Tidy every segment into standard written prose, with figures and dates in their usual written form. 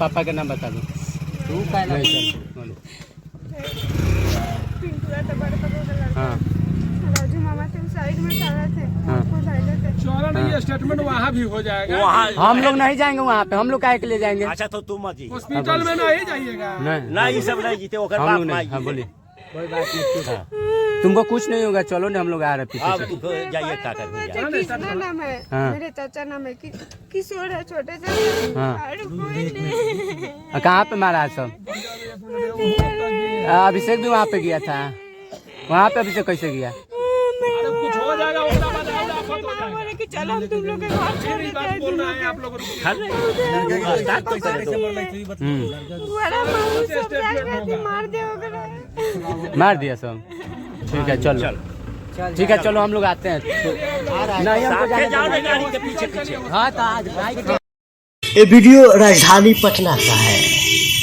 पापा का नाम बता दो। तू का नाम बोलो। हाँ राजू मामा थे साइड में खड़े थे। हाँ चौरा नहीं स्टेटमेंट वहाँ भी हो जाएगा। वहाँ हम लोग नहीं जाएंगे वहाँ पे, हम लोग काहे के लिए जाएंगे? अच्छा तो तुम मत जाइए। हॉस्पिटल में नहीं जाइएगा। नहीं ये सब नहीं जीते ओकर हम बाप लोग नहीं। माई हाँ बोलिए। कोई बात नहीं। तुमको कुछ नहीं होगा, चलो ना हम लोग आ रहे हैं अब पीछे से। तुम जाइए क्या करने जा कृष्णा नाम है। हाँ। मेरे चाचा नाम है किशोर है, छोटे से। हाँ। और कोई नहीं। कहाँ पे मारा है सब? अभिषेक भी वहाँ पे गया था। वहाँ पे अभिषेक कैसे गया? कुछ हो जाएगा उसका बाद और आफत हो जाएगा। बोले कि चलो हम तुम लोग के घर छोड़ ये बात बोल रहे हैं आप लोग। बड़ा मामू सब जाके मार दे वगैरह। मार दिया सब। ठीक है चलो, ठीक है चलो हम लोग आते हैं। नहीं हमको जाओ जाने ना गाड़ी के पीछे पीछे। हाँ तो आज भाई ये वीडियो राजधानी पटना का है।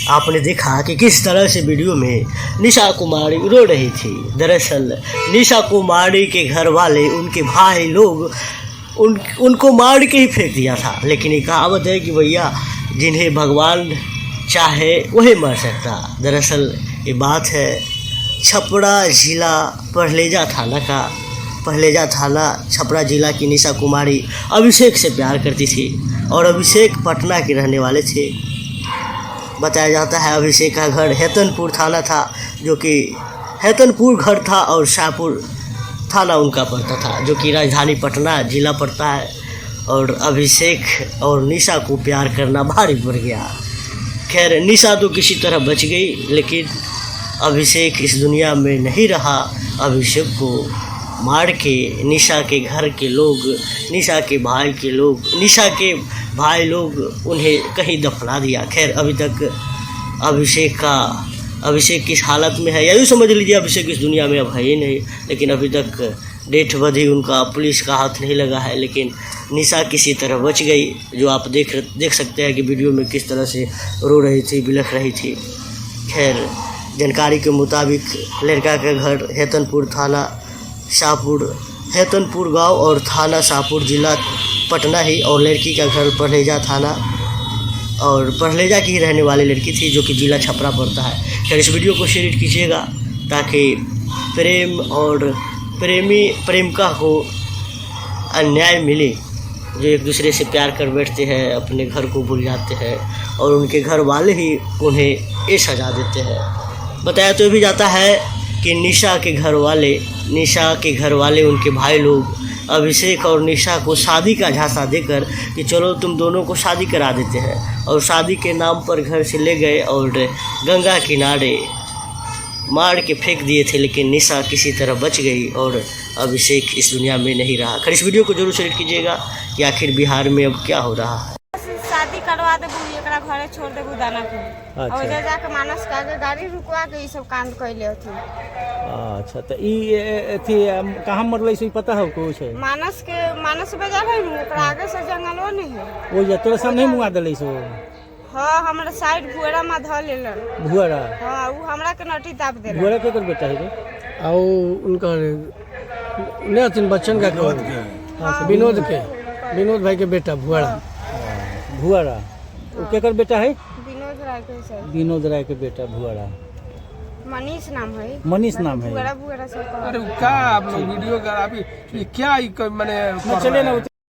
आपने देखा कि किस तरह से वीडियो में निशा कुमारी रो रही थी। दरअसल निशा कुमारी के घर वाले, उनके भाई लोग उनको मार के ही फेंक दिया था। लेकिन ये कहावत है कि भैया जिन्हें भगवान चाहे वही मर सकता। दरअसल ये बात है छपरा जिला पहलेजा थाना का। पहलेजा थाना छपरा जिला की निशा कुमारी अभिषेक से प्यार करती थी और अभिषेक पटना के रहने वाले थे। बताया जाता है अभिषेक का घर हेतनपुर थाना था, जो कि हेतनपुर घर था और शाहपुर थाना उनका पड़ता था, जो कि राजधानी पटना जिला पड़ता है। और अभिषेक और निशा को प्यार करना भारी पड़ गया। खैर निशा तो किसी तरह बच गई, लेकिन अभिषेक इस दुनिया में नहीं रहा। अभिषेक को मार के निशा के घर के लोग, निशा के भाई लोग उन्हें कहीं दफना दिया। खैर अभी तक अभिषेक किस हालत में है या यूँ समझ लीजिए अभिषेक इस दुनिया में अब है ही नहीं। लेकिन अभी तक डेट बधी उनका पुलिस का हाथ नहीं लगा है। लेकिन निशा किसी तरह बच गई, जो आप देख सकते हैं कि वीडियो में किस तरह से रो रही थी, बिलख रही थी। खैर जानकारी के मुताबिक लड़का का घर हेतनपुर थाना शाहपुर, हेतनपुर गांव और थाना शाहपुर जिला पटना ही, और लड़की का घर पहलेजा थाना और पहलेजा की ही रहने वाली लड़की थी, जो कि जिला छपरा पड़ता है। खैर इस वीडियो को शेयर कीजिएगा ताकि प्रेम और प्रेमिका को अन्याय मिले, जो एक दूसरे से प्यार कर बैठते हैं, अपने घर को भूल जाते हैं और उनके घर वाले ही उन्हें ये सजा देते हैं। बताया तो भी जाता है कि निशा के घर वाले उनके भाई लोग अभिषेक और निशा को शादी का झांसा देकर कि चलो तुम दोनों को शादी करा देते हैं, और शादी के नाम पर घर से ले गए और गंगा किनारे मार के फेंक दिए थे। लेकिन निशा किसी तरह बच गई और अभिषेक इस दुनिया में नहीं रहा। खैर इस वीडियो को जरूर शेयर कीजिएगा कि आखिर बिहार में अब क्या हो रहा है। शादी करवा देबू, एकरा घरे छोड़ देबू दानापुर। और उधर जाके मानस का के गाड़ी रुकवा के ई सब कांड कइले हथी। अच्छा तो ई थी कहाँ मरले से पता हो कुछ? मानस बाजार है, ओकरा आगे से जंगलो नहीं है। वो जे तोरा सामने मुआ देले सो? हां हमरा साइड भुएरा में ध लेलन। भुएरा? हां वो हमरा के नटी दाब देलन। भुएरा के कर बेटा है रे? आओ उनका नेतिन बच्चन का विनोद भाई के बेटा भुएरा। वो केकर बेटा है? विनोद राय के बेटा भुएरा। मनीष नाम है। अरे क्या आप लोग वीडियो कर अभी क्या माने चले ना।